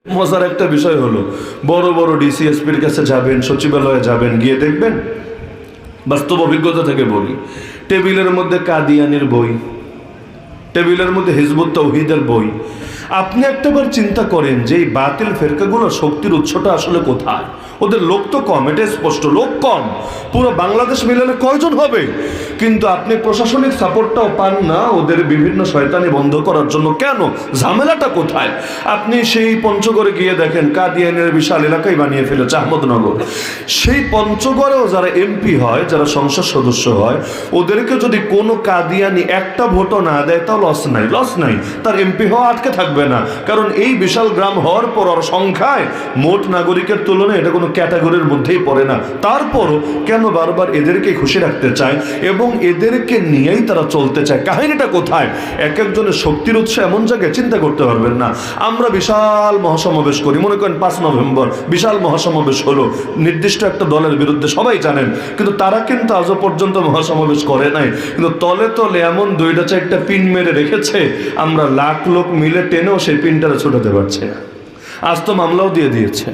মজার একটা বিষয় হলো, বড় বড় ডিসিএসপির কাছে যাবেন, সচিবালয়ে যাবেন, গিয়ে দেখবেন, বাস্তব অভিজ্ঞতা থেকে বলি, টেবিলের মধ্যে কাদিয়ানির বই, টেবিলের মধ্যে হিজবুত তাওহীদের বই। আপনি একটাবার চিন্তা করেন যে এই বাতিল ফেরকাগুলোর শক্তির উৎসটা আসলে কোথায়? ওদের লোক তো কম, এটা স্পষ্ট, লোক কম। পুরো বাংলাদেশ মিলালে কয়জন হবে? কিন্তু আপনি প্রশাসনিক সাপোর্টটাও পান না ওদের বিভিন্ন শয়তানি বন্ধ করার জন্য। কেন? ঝামেলাটা কোথায়? আপনি সেই পঞ্চগড়ে গিয়ে দেখেন, কাদিয়ানের বিশাল এলাকায় বানিয়ে ফেলেছে আহমদনগর। সেই পঞ্চগড়েও যারা এমপি হয়, যারা সংসদ সদস্য হয়, ওদেরকে যদি কোনো কাদিয়ানি একটা ভোটও না দেয়, তাও লস নাই, লস নাই, তার এমপি হওয়া আটকে থাকবে না। কারণ এই বিশাল গ্রাম হওয়ার পর ওর সংখ্যায় মোট নাগরিকের তুলনায় এটা কোনো ক্যাটাগরির মধ্যেই পড়ে না। তারপরও কেন বারবার এদেরকে খুশি রাখতে চায় এবং এদেরকে নিয়েই তারা চলতে চায়? কাহিনীটা কোথায়? এক একজনের শক্তির উৎস এমন জায়গায় চিন্তা করতে পারবেন না। আমরা বিশাল মহাসমাবেশ করি, মনে করেন 5 নভেম্বর বিশাল মহাসমাবেশ হলো নির্দিষ্ট একটা দলের বিরুদ্ধে, সবাই জানেন, কিন্তু তারা কিন্তু আজও পর্যন্ত মহাসমাবেশ করে নাই। কিন্তু তলে তলে এমন 2-4টা পিন মেরে রেখেছে, আমরা লাখ লোক মিলে টেনেও সেই পিনটারে ছুটাতে পারছি না। আজ তো মামলাও দিয়ে দিয়েছে।